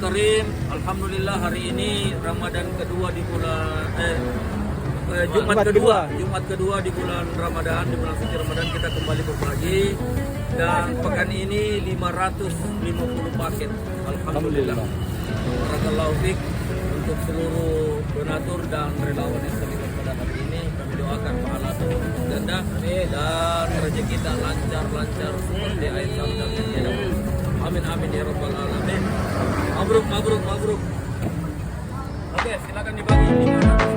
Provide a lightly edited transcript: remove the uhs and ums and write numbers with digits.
Karim, alhamdulillah hari ini Ramadan kedua di bulan Jumat kedua di bulan Ramadan, di bulan suci Ramadan kita kembali berbagi, dan pekan ini 550 paket. Alhamdulillah. Barakallahu fiik untuk seluruh donatur dan relawan yang terlibat pada hari ini. Kami doakan pahala ganda dan rezeki kita lancar seperti air zam-zam yang tidak putus. Amin amin ya rabbal alamin. Mabruk. Oke, silakan dibagi.